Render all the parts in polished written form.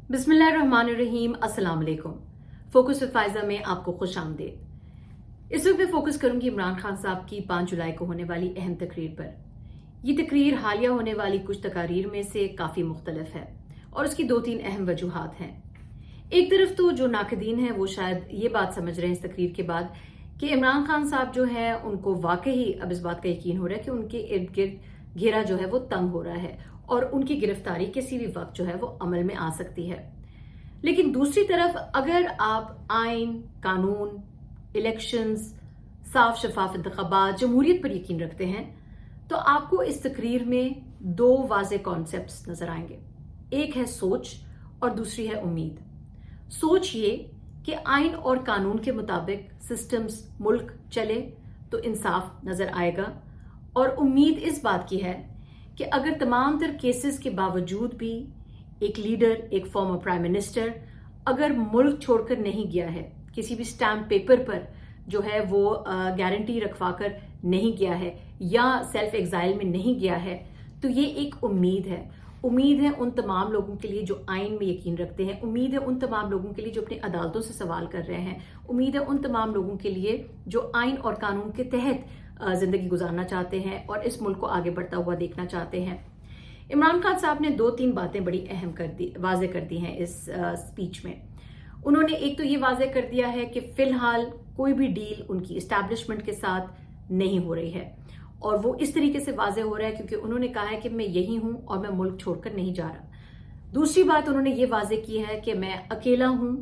बिस्मिल्लाहिर्रहमानिर्रहीम, अस्सलाम वालेकुम। फोकस विद फायजा में आपको खुश आमदीद। इस वक्त मैं फोकस करूंगी इमरान खान साहब की 5 जुलाई को होने वाली अहम तकरीर पर। ये तकरीर हालिया होने वाली कुछ तकारीर में से काफ़ी मुख्तलिफ है और उसकी 2-3 अहम वजूहात हैं। एक तरफ तो जो नाकदीन है वो शायद ये बात समझ रहे हैं इस तकरीर के बाद कि इमरान खान साहब जो है उनको वाकई अब इस बात का यकीन हो रहा है कि उनके इर्द गिर्द घेरा जो है वो तंग हो रहा है और उनकी गिरफ्तारी किसी भी वक्त जो है वो अमल में आ सकती है। लेकिन दूसरी तरफ अगर आप आइन, कानून, इलेक्शंस, साफ शफाफ इंतखाबात, जमहूरियत पर यकीन रखते हैं तो आपको इस तकरीर में 2 वाज़ेह कॉन्सेप्ट्स नजर आएंगे। एक है सोच और दूसरी है उम्मीद। सोच ये कि आइन और कानून के मुताबिक सिस्टम्स मुल्क चले तो इंसाफ नजर आएगा, और उम्मीद इस बात की है कि अगर तमाम तर केसेस के बावजूद भी एक लीडर, एक फॉर्मर प्राइम मिनिस्टर अगर मुल्क छोड़कर नहीं गया है, किसी भी स्टैम्प पेपर पर जो है वो गारंटी रखवा कर नहीं गया है या सेल्फ एग्जाइल में नहीं गया है, तो ये एक उम्मीद है। उम्मीद है उन तमाम लोगों के लिए जो आइन में यकीन रखते हैं, उम्मीद है उन तमाम लोगों के लिए जो अपनी अदालतों से सवाल कर रहे हैं, उम्मीद है उन तमाम लोगों के लिए जो आइन और कानून के तहत जिंदगी गुजारना चाहते हैं और इस मुल्क को आगे बढ़ता हुआ देखना चाहते हैं। इमरान खान साहब ने 2-3 बातें बड़ी अहम वाज़ेह कर दी हैं इस स्पीच में। उन्होंने एक तो ये वाज़ेह कर दिया है कि फिलहाल कोई भी डील उनकी इस्टेब्लिशमेंट के साथ नहीं हो रही है, और वो इस तरीके से वाज़ेह हो रहा है क्योंकि उन्होंने कहा है कि मैं यही हूं और मैं मुल्क छोड़कर नहीं जा रहा। दूसरी बात उन्होंने ये वाज़ेह की है कि मैं अकेला हूं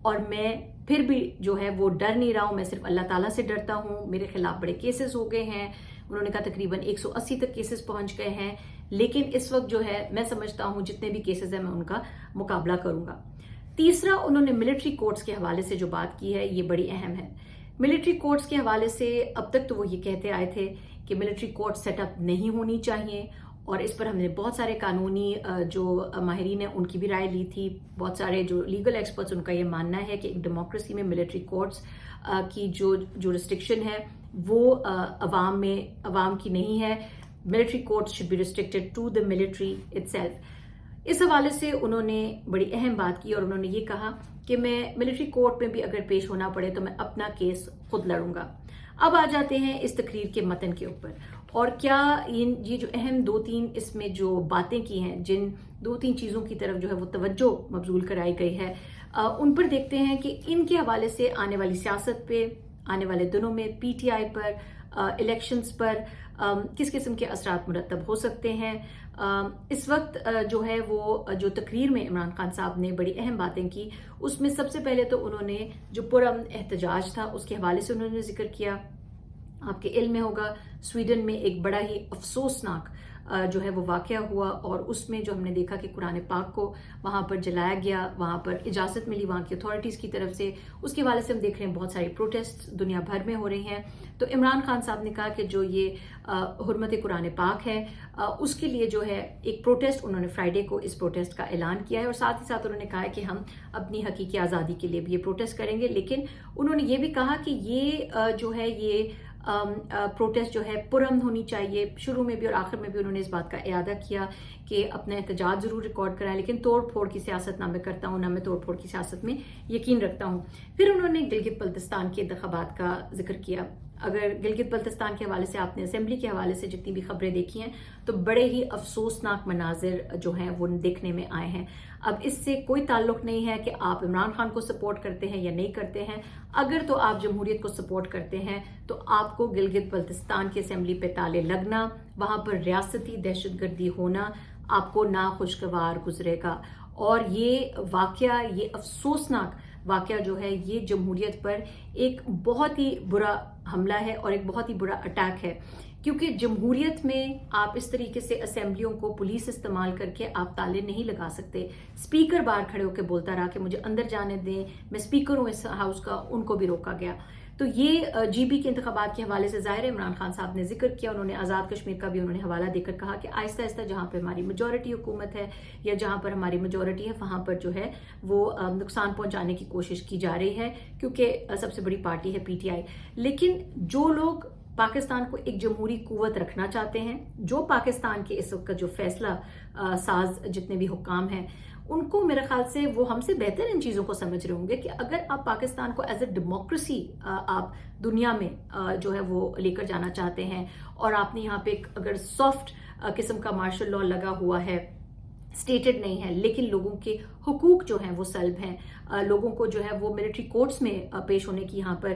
और मैं फिर भी जो है वो डर नहीं रहा हूं, मैं सिर्फ अल्लाह ताला से डरता हूं। मेरे खिलाफ बड़े केसेस हो गए हैं, उन्होंने कहा तकरीबन 180 तक केसेस पहुंच गए हैं, लेकिन इस वक्त जो है मैं समझता हूं जितने भी केसेस हैं मैं उनका मुकाबला करूंगा। तीसरा, उन्होंने मिलिट्री कोर्ट्स के हवाले से जो बात की है ये बड़ी अहम है। मिलिट्री कोर्ट्स के हवाले से अब तक तो वो ये कहते आए थे कि मिलिट्री कोर्ट सेटअप नहीं होनी चाहिए, और इस पर हमने बहुत सारे कानूनी जो माहिरीन हैं उनकी भी राय ली थी। बहुत सारे जो लीगल एक्सपर्ट्स, उनका ये मानना है कि एक डेमोक्रेसी में मिलिट्री कोर्ट्स की जो रिस्ट्रिक्शन है वो अवाम की नहीं है। Military courts should be restricted to the military itself. इस हवाले से उन्होंने बड़ी अहम बात की और उन्होंने ये कहा कि मैं मिलिट्री कोर्ट में भी अगर पेश होना पड़े तो मैं अपना केस खुद लड़ूंगा। अब आ जाते हैं इस तकरीर के मतन के ऊपर, और क्या ये जो अहम 2-3 इसमें जो बातें की हैं, जिन 2-3 चीज़ों की तरफ जो है वो तवज्जो मबजूल कराई गई है, उन पर देखते हैं कि इनके हवाले से आने वाली सियासत पे, आने वाले दिनों में पीटीआई पर, इलेक्शंस पर किस किस्म के असरात मुरतब हो सकते हैं। इस वक्त जो है वो जो तकरीर में इमरान खान साहब ने बड़ी अहम बातें की, उसमें सबसे पहले तो उन्होंने जो पुरअमन एहतजाज था उसके हवाले से उन्होंने जिक्र किया। आपके इल्म में होगा स्वीडन में एक बड़ा ही अफसोसनाक जो है वो वाकया हुआ, और उसमें जो हमने देखा कि कुरान पाक को वहाँ पर जलाया गया, वहाँ पर इजाज़त मिली वहाँ की अथॉरिटीज़ की तरफ से। उसके हवाले से हम देख रहे हैं बहुत सारी प्रोटेस्ट दुनिया भर में हो रही हैं। तो इमरान खान साहब ने कहा कि जो ये हुर्मत कुरान पाक है उसके लिए जो है एक प्रोटेस्ट, उन्होंने फ्राइडे को इस प्रोटेस्ट का ऐलान किया है, और साथ ही साथ उन्होंने कहा है कि हम अपनी हकीकी आज़ादी के लिए भी ये प्रोटेस्ट करेंगे। लेकिन उन्होंने ये भी कहा कि ये जो है ये प्रोटेस्ट जो है पुरअमन होनी चाहिए। शुरू में भी और आखिर में भी उन्होंने इस बात का इरादा किया कि अपना एहतजाज जरूर रिकॉर्ड कराएं, लेकिन तोड़ फोड़ की सियासत ना मैं करता हूँ, ना मैं तोड़ फोड़ की सियासत में यकीन रखता हूँ। फिर उन्होंने गिलगित बल्तिस्तान के इंतखाबात का जिक्र किया। अगर गिलगित बल्तिस्तान के हवाले से आपने असेंबली के हवाले से जितनी भी खबरें देखी हैं तो बड़े ही अफसोसनाक मनाजिर जो हैं वो देखने में आए हैं। अब इससे कोई ताल्लुक नहीं है कि आप इमरान खान को सपोर्ट करते हैं या नहीं करते हैं। अगर तो आप जमहूरियत को सपोर्ट करते हैं तो आपको गिलगित बल्तिस्तान की असेंबली पे ताले लगना, वहां पर रियासती दहशतगर्दी होना आपको नाखुशगवार गुजरेगा। और ये वाकया, ये अफसोसनाक वाकया जो है ये जमहूरियत पर एक बहुत ही बुरा हमला है और एक बहुत ही बुरा अटैक है, क्योंकि जमहूरियत में आप इस तरीके से असेंबलियों को पुलिस इस्तेमाल करके आप ताले नहीं लगा सकते। स्पीकर बाहर खड़े होकर बोलता रहा कि मुझे अंदर जाने दें, मैं स्पीकर हूं इस हाउस का, उनको भी रोका गया। तो ये जीबी के इंतखाबात के हवाले से ज़ाहिर है इमरान खान साहब ने जिक्र किया। उन्होंने आज़ाद कश्मीर का भी उन्होंने हवाला देकर कहा कि आहिस्ता आहिस्ता जहाँ पे हमारी मेजॉरिटी हुकूमत है या जहाँ पर हमारी मेजॉरिटी है वहाँ पर जो है वो नुकसान पहुँचाने की कोशिश की जा रही है, क्योंकि सबसे बड़ी पार्टी है पीटीआई। लेकिन जो लोग पाकिस्तान को एक जमहूरी कुव्वत रखना चाहते हैं, जो पाकिस्तान के इस वक्त जो फैसला साज जितने भी हुक्काम हैं ان کو میرے خیال سے وہ ہم سے بہتر ان چیزوں کو سمجھ رہے ہوں گے کہ اگر آپ پاکستان کو ایز اے ڈیموکریسی آپ دنیا میں جو ہے وہ لے کر جانا چاہتے ہیں، اور آپ نے یہاں پہ اگر سافٹ قسم کا مارشل لا لگا ہوا ہے، اسٹیٹڈ نہیں ہے، لیکن لوگوں کے حقوق جو ہیں وہ سلب ہیں، لوگوں کو جو ہے وہ ملٹری کورٹس میں پیش ہونے کی یہاں پر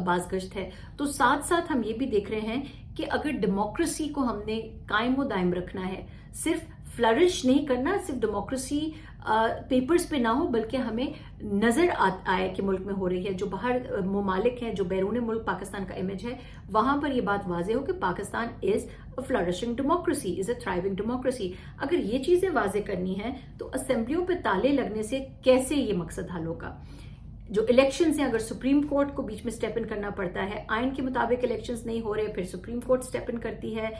بازگشت ہے، تو ساتھ ساتھ ہم یہ بھی دیکھ رہے ہیں کہ اگر ڈیموکریسی کو ہم نے قائم و دائم رکھنا ہے، صرف فلرش نہیں کرنا، صرف ڈیموکریسی پیپرز پہ نہ ہو، بلکہ ہمیں نظر آئے کہ ملک میں ہو رہی ہے، جو باہر ممالک ہیں، جو بیرون ملک پاکستان کا امیج ہے، وہاں پر یہ بات واضح ہو کہ پاکستان از اے فلرشنگ ڈیموکریسی، از اے تھرائیونگ ڈیموکریسی۔ اگر یہ چیزیں واضح کرنی ہیں تو اسمبلیوں پہ تالے لگنے سے کیسے یہ مقصد حل ہوگا؟ جو الیکشنز ہیں، اگر سپریم کورٹ کو بیچ میں سٹیپ ان کرنا پڑتا ہے، آئین کے مطابق الیکشنز نہیں ہو رہے، پھر سپریم کورٹ سٹیپ ان کرتی ہے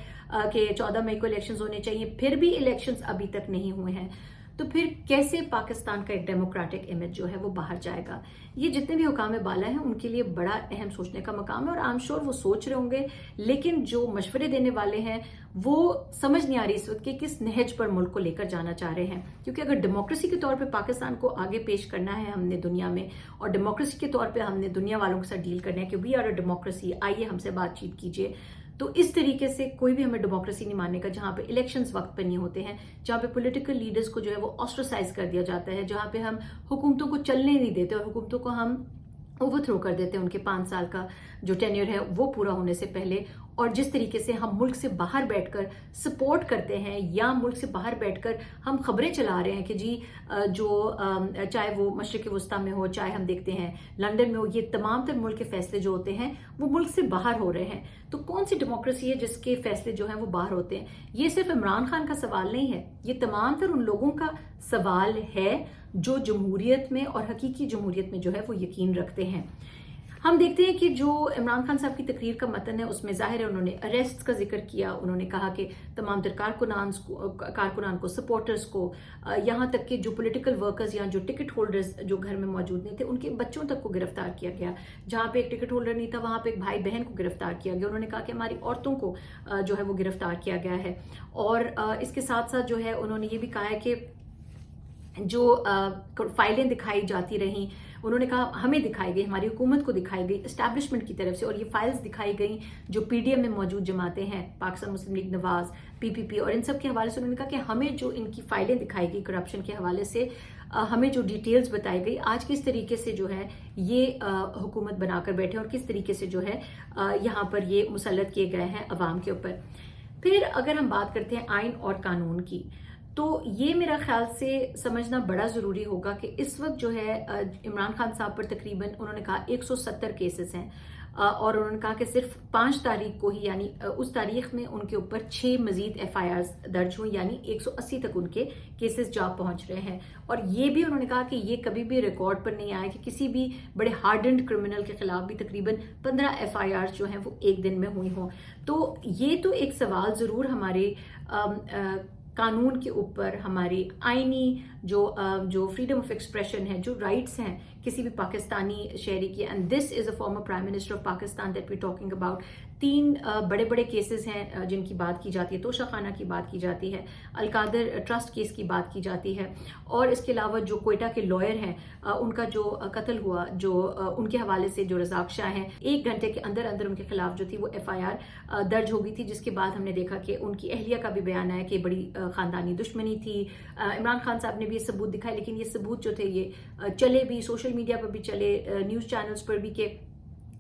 کہ 14 مئی کو الیکشنز ہونے چاہیے، پھر بھی الیکشنز ابھی تک نہیں ہوئے ہیں، تو پھر کیسے پاکستان کا ایک ڈیموکریٹک امیج جو ہے وہ باہر جائے گا؟ یہ جتنے بھی حکام بالا ہیں ان کے لیے بڑا اہم سوچنے کا مقام ہے، اور آئی ایم شور وہ سوچ رہے ہوں گے، لیکن جو مشورے دینے والے ہیں وہ سمجھ نہیں آ رہی اس وقت کہ کس نہج پر ملک کو لے کر جانا چاہ رہے ہیں، کیونکہ اگر ڈیموکریسی کے طور پہ پاکستان کو آگے پیش کرنا ہے ہم نے دنیا میں، اور ڈیموکریسی کے طور پہ ہم نے دنیا والوں کے ساتھ ڈیل کرنا ہے کہ وی آر اے ڈیموکریسی، آئیے ہم سے بات چیت کیجیے، تو اس طریقے سے کوئی بھی ہمیں ڈیموکریسی نہیں ماننے کا جہاں پہ الیکشنز وقت پہ نہیں ہوتے ہیں، جہاں پہ پولیٹیکل لیڈرز کو جو ہے وہ آسٹرسائز کر دیا جاتا ہے، جہاں پہ ہم حکومتوں کو چلنے نہیں دیتے اور حکومتوں کو ہم اوور تھرو کر دیتے ہیں ان کے 5 سال کا جو ٹینیور ہے وہ پورا ہونے سے پہلے، اور جس طریقے سے ہم ملک سے باہر بیٹھ کر سپورٹ کرتے ہیں یا ملک سے باہر بیٹھ کر ہم خبریں چلا رہے ہیں کہ جی جو چاہے وہ مشرق وسطیٰ میں ہو، چاہے ہم دیکھتے ہیں لنڈن میں ہو، یہ تمام تر ملک کے فیصلے جو ہوتے ہیں وہ ملک سے باہر ہو رہے ہیں، تو کون سی ڈیموکریسی ہے جس کے فیصلے جو ہیں وہ باہر ہوتے ہیں؟ یہ صرف عمران خان کا سوال نہیں ہے، یہ تمام تر ان لوگوں کا سوال ہے جو جمہوریت میں اور حقیقی جمہوریت میں جو ہے وہ یقین رکھتے ہیں۔ ہم دیکھتے ہیں کہ جو عمران خان صاحب کی تقریر کا متن ہے اس میں ظاہر ہے انہوں نے اریسٹ کا ذکر کیا، انہوں نے کہا کہ تمام تر کارکنان کو، سپورٹرز کو، یہاں تک کہ جو پولیٹیکل ورکرز یا جو ٹکٹ ہولڈرز جو گھر میں موجود نہیں تھے ان کے بچوں تک کو گرفتار کیا گیا، جہاں پہ ایک ٹکٹ ہولڈر نہیں تھا وہاں پہ ایک بھائی بہن کو گرفتار کیا گیا، انہوں نے کہا کہ ہماری عورتوں کو جو ہے وہ گرفتار کیا گیا ہے، اور اس کے ساتھ ساتھ جو ہے انہوں نے یہ بھی کہا ہے کہ جو فائلیں دکھائی جاتی رہیں، انہوں نے کہا ہمیں دکھائی گئی، ہماری حکومت کو دکھائی گئی اسٹیبلشمنٹ کی طرف سے، اور یہ فائلز دکھائی گئیں جو پی ڈی ایم میں موجود جماعتیں ہیں، پاکستان مسلم لیگ نواز، پی پی پی، اور ان سب کے حوالے سے انہوں نے کہا کہ ہمیں جو ان کی فائلیں دکھائی گئی کرپشن کے حوالے سے، ہمیں جو ڈیٹیلز بتائی گئی، آج کس طریقے سے جو ہے یہ حکومت بنا کر بیٹھے اور کس طریقے سے جو ہے یہاں پر یہ مسلط کیے گئے ہیں عوام کے اوپر۔ پھر اگر ہم بات کرتے ہیں آئین اور قانون کی، تو یہ میرا خیال سے سمجھنا بڑا ضروری ہوگا کہ اس وقت جو ہے عمران خان صاحب پر تقریباً انہوں نے کہا 170 کیسز ہیں، اور انہوں نے کہا کہ صرف 5 تاریخ کو ہی، یعنی اس تاریخ میں ان کے اوپر 6 مزید ایف آئی آرز درج ہوئی، یعنی 180 تک ان کے کیسز جا پہنچ رہے ہیں، اور یہ بھی انہوں نے کہا کہ یہ کبھی بھی ریکارڈ پر نہیں آیا کہ کسی بھی بڑے ہارڈنڈ کرمنل کے خلاف بھی تقریباً 15 ایف آئی آرز جو ہیں وہ ایک دن میں ہوئی ہوں۔ تو یہ تو ایک سوال ضرور ہمارے قانون کے اوپر، ہماری آئینی جو فریڈم آف ایکسپریشن ہے، جو رائٹس ہیں کسی بھی پاکستانی شہری کی، and this is a former prime minister of Pakistan that we talking about. 3 بڑے بڑے کیسز ہیں جن کی بات کی جاتی ہے، توشہ خانہ کی بات کی جاتی ہے، القادر ٹرسٹ کیس کی بات کی جاتی ہے، اور اس کے علاوہ جو کوئٹہ کے لائر ہیں ان کا جو قتل ہوا، جو ان کے حوالے سے جو رزاق شاہ ہیں، 1 گھنٹے کے اندر اندر ان کے خلاف جو تھی وہ ایف آئی آر درج ہو گئی تھی، جس کے بعد ہم نے دیکھا کہ ان کی اہلیہ کا بھی بیان آیا کہ بڑی خاندانی دشمنی تھی۔ عمران خان صاحب نے بھی یہ ثبوت دکھائے، لیکن یہ ثبوت جو تھے یہ چلے بھی، سوشل میڈیا پر بھی چلے، نیوز چینلز پر بھی، کہ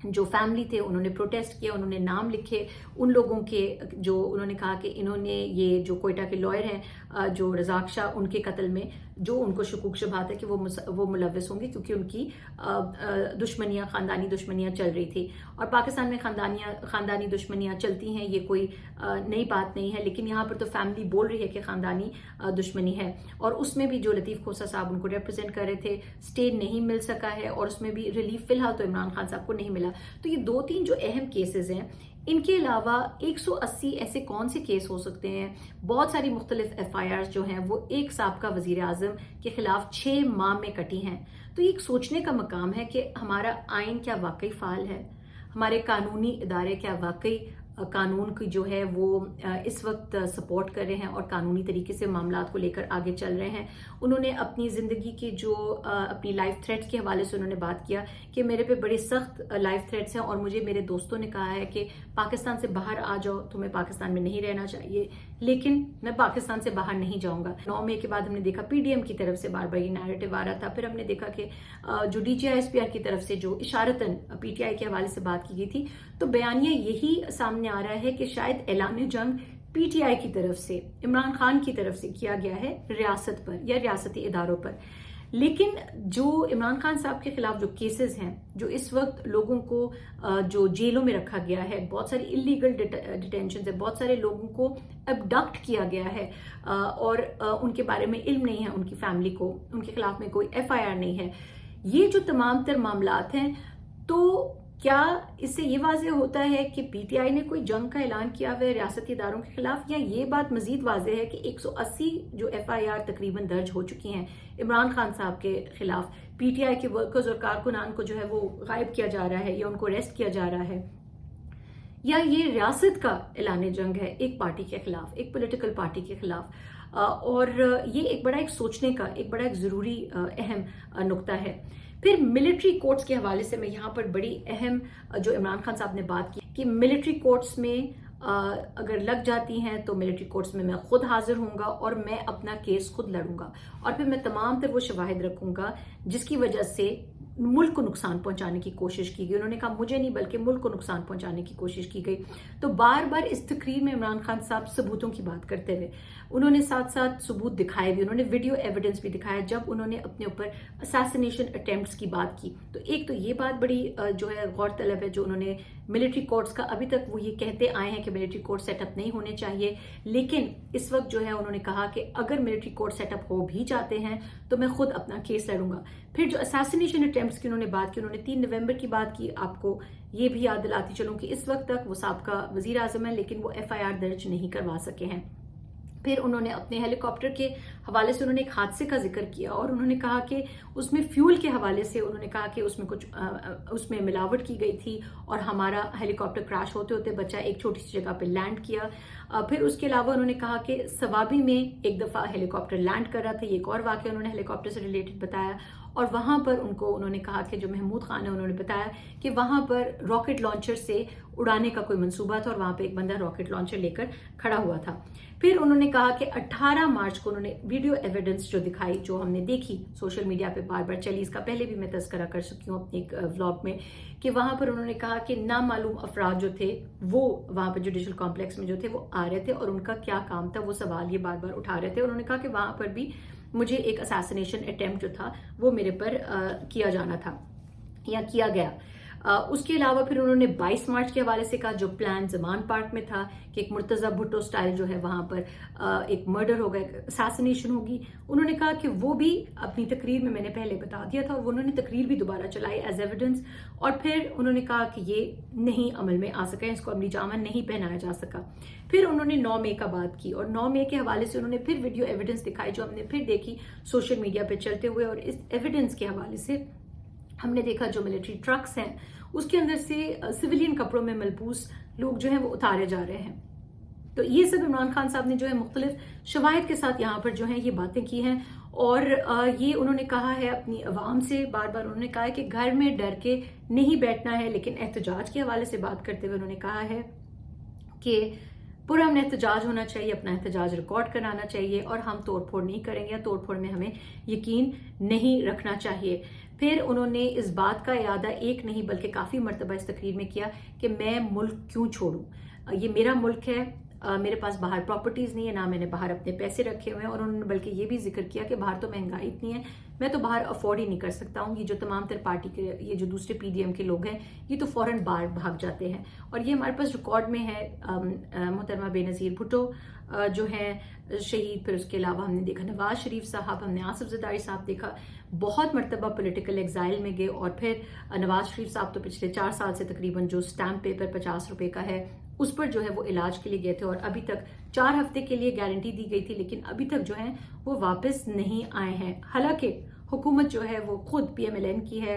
جو فیملی تھے انہوں نے پروٹیسٹ کیا، انہوں نے نام لکھے ان لوگوں کے جو انہوں نے کہا کہ انہوں نے یہ جو کوئٹہ کے لائر ہیں جو رزاق شاہ، ان کے قتل میں جو ان کو شکوک شبہات ہے کہ وہ ملوث ہوں گے، کیونکہ ان کی دشمنیاں، خاندانی دشمنیاں چل رہی تھی، اور پاکستان میں خاندانی دشمنیاں چلتی ہیں، یہ کوئی نئی بات نہیں ہے، لیکن یہاں پر تو فیملی بول رہی ہے کہ خاندانی دشمنی ہے، اور اس میں بھی جو لطیف کھوسہ صاحب ان کو ریپرزینٹ کر رہے تھے، اسٹے نہیں مل سکا ہے، اور اس میں بھی ریلیف فی الحال تو عمران خان صاحب کو نہیں ملا۔ تو یہ 2-3 جو اہم کیسز ہیں، ان کے علاوہ 180 ایسے کون سے کیس ہو سکتے ہیں؟ بہت ساری مختلف ایف آئی آرز جو ہیں وہ ایک سابقہ وزیر اعظم کے خلاف 6 ماہ میں کٹی ہیں، تو یہ ایک سوچنے کا مقام ہے کہ ہمارا آئین کیا واقعی فعال ہے؟ ہمارے قانونی ادارے کیا واقعی कानून की जो है वो इस वक्त सपोर्ट कर रहे हैं और कानूनी तरीके से मामलात को लेकर आगे चल रहे हैं। उन्होंने अपनी ज़िंदगी के जो अपनी लाइफ थ्रेट्स के हवाले से उन्होंने बात किया कि मेरे पे बड़े सख्त लाइफ थ्रेट्स हैं और मुझे मेरे दोस्तों ने कहा है कि पाकिस्तान से बाहर आ जाओ, तुम्हें पाकिस्तान में नहीं रहना चाहिए, लेकिन मैं पाकिस्तान से बाहर नहीं जाऊंगा। 9 मई के बाद हमने देखा पीडीएम की तरफ से बार बार ये नैरेटिव आ रहा था। फिर हमने देखा कि जो DGISPR की तरफ से जो इशारतन PTI के हवाले से बात की गई थी, तो बयानिया यही सामने आ रहा है कि शायद ऐलान जंग PTI की तरफ से, इमरान खान की तरफ से किया गया है रियासत पर या रियासती इदारों पर। लेकिन जो इमरान खान साहब के खिलाफ जो केसेस हैं, जो इस वक्त लोगों को जो जेलों में रखा गया है, बहुत सारी इलीगल डिटेंशन है, बहुत सारे लोगों को अबडक्ट किया गया है और उनके बारे में इल्म नहीं है उनकी फैमिली को, उनके खिलाफ में कोई FIR नहीं है, ये जो तमाम तर मामलात हैं, तो क्या इससे ये वाज़ेह होता है कि PTI ने कोई जंग का ऐलान किया हुआ है रियासती इदारों के खिलाफ, या ये बात मजीद वाज़ेह है कि 180 जो FIR तकरीबन दर्ज हो चुकी हैं इमरान खान साहब के खिलाफ, PTI के वर्कर्स और कारकुनान को जो है वो गायब किया जा रहा है या उनको अरेस्ट किया जा रहा है, या ये रियासत का ऐलान जंग है एक पार्टी के खिलाफ, एक पॉलिटिकल पार्टी के खिलाफ। और ये एक बड़ा एक सोचने का एक बड़ा एक ज़रूरी अहम नुक्ता है। फिर मिलिट्री कोर्ट्स के हवाले से मैं यहाँ पर बड़ी अहम जो इमरान खान साहब ने बात की कि मिलिट्री कोर्ट्स में अगर लग जाती हैं तो मिलिट्री कोर्ट्स में मैं खुद हाजिर होऊंगा और मैं अपना केस खुद लड़ूंगा और फिर मैं तमाम तर वो शवाहिद रखूंगा जिसकी वजह से मुल्क को नुकसान पहुंचाने की कोशिश की गई। उन्होंने कहा मुझे नहीं बल्कि मुल्क को नुकसान पहुंचाने की कोशिश की गई। तो बार बार इस तकरीर में इमरान खान साहब सबूतों की बात करते हुए उन्होंने साथ साथ सबूत दिखाए भी, उन्होंने वीडियो एविडेंस भी दिखाया जब उन्होंने अपने ऊपर असैसिनेशन अटेम्प्ट्स की बात की। तो एक तो ये बात बड़ी जो है गौरतलब है जो उन्होंने मिलिट्री कोर्ट्स का, अभी तक वो ये कहते आए हैं कि मिलिट्री कोर्ट सेटअप नहीं होने चाहिए, लेकिन इस वक्त जो है उन्होंने कहा कि अगर मिलिट्री कोर्ट सेटअप हो भी जाते हैं तो मैं खुद अपना केस लड़ूंगा। फिर जो असैसिनेशन अटेम्प्ट्स की उन्होंने बात की, उन्होंने 3 नवंबर की बात की। आपको ये भी याद दिलाती चलूं कि इस वक्त तक वो साबका वजीर आजम है लेकिन वो FIR दर्ज नहीं करवा सके हैं। फिर उन्होंने अपने हेलीकॉप्टर के हवाले से उन्होंने एक हादसे का जिक्र किया और उन्होंने कहा कि उसमें फ्यूल के हवाले से उन्होंने कहा कि उसमें कुछ उसमें मिलावट की गई थी और हमारा हेलीकॉप्टर क्रैश होते होते बच्चा एक छोटी सी जगह पे लैंड किया। फिर उसके अलावा उन्होंने कहा कि सवाबी में एक दफ़ा हेलीकॉप्टर लैंड कर रहा था, ये एक और वाक़या उन्होंने हेलीकॉप्टर से रिलेटेड बताया और वहाँ पर उन्होंने कहा कि जो महमूद खान है उन्होंने बताया कि वहाँ पर रॉकेट लॉन्चर से उड़ाने का कोई मंसूबा था और वहाँ पे एक बंदा रॉकेट लॉन्चर लेकर खड़ा हुआ था। फिर उन्होंने कहा कि 18 मार्च को उन्होंने वीडियो एविडेंस जो दिखाई, जो हमने देखी सोशल मीडिया पे बार बार चली, इसका पहले भी मैं तज़किरा कर चुकी हूँ अपने एक व्लॉग में, कि वहाँ पर उन्होंने कहा कि नामालूम अफराद जो थे वो वहाँ पर जुडिशल कॉम्प्लेक्स में जो थे वो आ रहे थे और उनका क्या काम था वो सवाल ये बार बार उठा रहे थे। उन्होंने कहा कि वहाँ पर भी मुझे एक असैसिनेशन अटेम्प्ट जो था वो मेरे पर किया जाना था या किया गया। उसके अलावा फिर उन्होंने 22 मार्च के हवाले से कहा जो प्लान जमान पार्क में था कि एक मुर्तज़ा भुट्टो स्टाइल जो है वहाँ पर एक मर्डर होगा, एक असैसिनेशन होगी। उन्होंने कहा कि वो भी अपनी तकरीर में मैंने पहले बता दिया था, वो उन्होंने तकरीर भी दोबारा चलाई एज एविडेंस और फिर उन्होंने कहा कि ये नहीं अमल में आ सका, इसको अमली जामा नहीं पहनाया जा सका। फिर उन्होंने 9 मई का बात की और 9 मई के हवाले से उन्होंने फिर वीडियो एविडेंस दिखाई जो हमने फिर देखी सोशल मीडिया पे चलते हुए और इस एविडेंस के हवाले से हमने देखा जो मिलिट्री ट्रक्स हैं उसके अंदर से सिविलियन कपड़ों में मलबूस लोग जो हैं वो उतारे जा रहे हैं। तो ये सब इमरान खान साहब ने जो है मुख्तलिफ शवाहिद के साथ यहाँ पर जो है ये बातें की हैं और ये उन्होंने कहा है अपनी अवाम से बार बार उन्होंने कहा है कि घर में डर के नहीं बैठना है, लेकिन एहतजाज के हवाले से बात करते हुए उन्होंने कहा है कि पुरअमन एहतजाज होना चाहिए, अपना एहतजाज रिकॉर्ड कराना चाहिए और हम तोड़ फोड़ नहीं करेंगे या तोड़ फोड़ में हमें यकीन नहीं रखना चाहिए। फिर उन्होंने इस बात का इरादा एक नहीं बल्कि काफ़ी मरतबा इस तकरीर में किया कि मैं मुल्क क्यों छोड़ूं, ये मेरा मुल्क है, मेरे पास बाहर प्रॉपर्टीज़ नहीं है, ना मैंने बाहर अपने पैसे रखे हुए हैं और उन्होंने बल्कि ये भी जिक्र किया कि बाहर तो महंगाई इतनी है, मैं तो बाहर अफोर्ड ही नहीं कर सकता हूँ। ये जो तमाम तर पार्टी के ये जो दूसरे PDM के लोग हैं ये तो फ़ौरन बाहर भाग जाते हैं और ये हमारे पास रिकॉर्ड में है। मोहतरमा बेनज़ीर भुट्टो जो हैं शहीद, फिर उसके अलावा हमने देखा नवाज शरीफ साहब, हमने आसिफ ज़रदारी साहब देखा बहुत मरतबा पॉलिटिकल एग्जाइल में गए और फिर नवाज शरीफ साहब तो पिछले 4 साल से तकरीबन जो स्टैम्प पेपर 50 रुपए का है उस पर जो है वो इलाज के लिए गए थे और अभी तक 4 हफ्ते के लिए गारंटी दी गई थी लेकिन अभी तक जो है वो वापस नहीं आए हैं। हालांकि हुकूमत जो है वो खुद PMLN की है,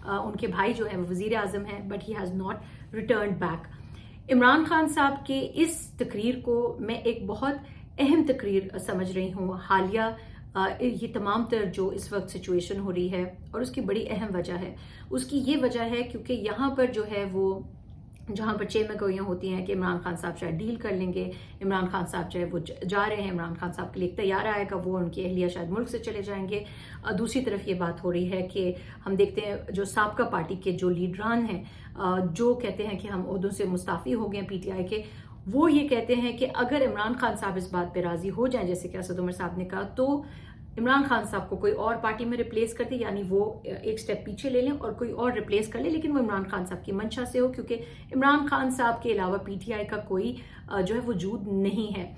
उनके भाई जो है वो वजीर आजम है, but he has not return back. Imran Khan صاحب کے اس تقریر کو میں ایک بہت اہم تقریر سمجھ رہی ہوں. حالیہ یہ تمام تر جو اس وقت سچویشن ہو رہی ہے اور اس کی بڑی اہم وجہ ہے، اس کی یہ وجہ ہے کیونکہ یہاں پر جو ہے وہ جہاں پر چیمہ گوئیاں ہوتی ہیں کہ عمران خان صاحب شاید ڈیل کر لیں گے، عمران خان صاحب چاہے وہ جا رہے ہیں، عمران خان صاحب کے لیے ایک تیار آئے گا، وہ ان کی اہلیہ شاید ملک سے چلے جائیں گے. دوسری طرف یہ بات ہو رہی ہے کہ ہم دیکھتے ہیں جو سابقہ پارٹی کے جو لیڈران ہیں جو کہتے ہیں کہ ہم عہدوں سے مستعفی ہو گئے ہیں پی ٹی آئی کے، وہ یہ کہتے ہیں کہ اگر عمران خان صاحب اس بات پہ راضی ہو جائیں جیسے کہ اسد عمر صاحب نے کہا، تو عمران خان صاحب کو کوئی اور پارٹی میں ریپلیس کر دے، یعنی وہ ایک سٹیپ پیچھے لے لیں اور کوئی اور ریپلیس کر لے، لیکن وہ عمران خان صاحب کی منشا سے ہو، کیونکہ عمران خان صاحب کے علاوہ پی ٹی آئی کا کوئی جو ہے وجود نہیں ہے.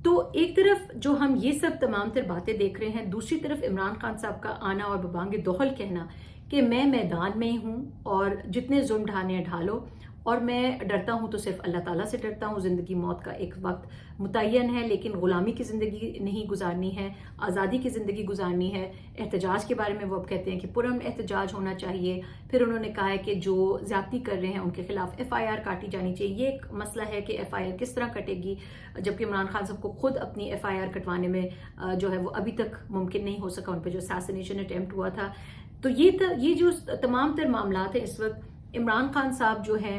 تو ایک طرف جو ہم یہ سب تمام تر باتیں دیکھ رہے ہیں، دوسری طرف عمران خان صاحب کا آنا اور ببانگ دہل کہنا کہ میں میدان میں ہی ہوں اور جتنے ظلم ڈھانے ہیں ڈھالو، اور میں ڈرتا ہوں تو صرف اللہ تعالیٰ سے ڈرتا ہوں. زندگی موت کا ایک وقت متعین ہے، لیکن غلامی کی زندگی نہیں گزارنی ہے، آزادی کی زندگی گزارنی ہے. احتجاج کے بارے میں وہ اب کہتے ہیں کہ پرامن احتجاج ہونا چاہیے. پھر انہوں نے کہا ہے کہ جو زیادتی کر رہے ہیں ان کے خلاف ایف آئی آر کاٹی جانی چاہیے. یہ ایک مسئلہ ہے کہ ایف آئی آر کس طرح کٹے گی، جبکہ عمران خان صاحب کو خود اپنی ایف آئی آر کٹوانے میں جو ہے وہ ابھی تک ممکن نہیں ہو سکا، ان پہ جو اسیسینیشن اٹیمپٹ ہوا تھا. تو یہ جو تمام تر معاملات ہیں اس وقت عمران خان صاحب جو ہیں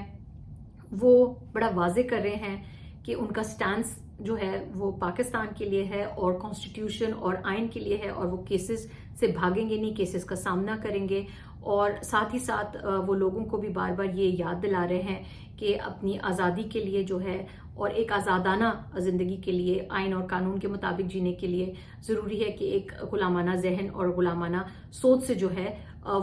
وہ بڑا واضح کر رہے ہیں کہ ان کا سٹانس جو ہے وہ پاکستان کے لیے ہے اور کانسٹیٹیوشن اور آئین کے لیے ہے، اور وہ کیسز سے بھاگیں گے نہیں، کیسز کا سامنا کریں گے. اور ساتھ ہی ساتھ وہ لوگوں کو بھی بار بار یہ یاد دلا رہے ہیں کہ اپنی آزادی کے لیے جو ہے اور ایک آزادانہ زندگی کے لیے آئین اور قانون کے مطابق جینے کے لیے ضروری ہے کہ ایک غلامانہ ذہن اور غلامانہ سوچ سے جو ہے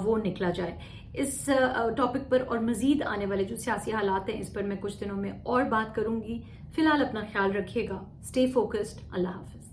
وہ نکلا جائے. اس ٹاپک پر اور مزید آنے والے جو سیاسی حالات ہیں اس پر میں کچھ دنوں میں اور بات کروں گی. فی الحال اپنا خیال رکھیے گا. Stay focused. اللہ حافظ.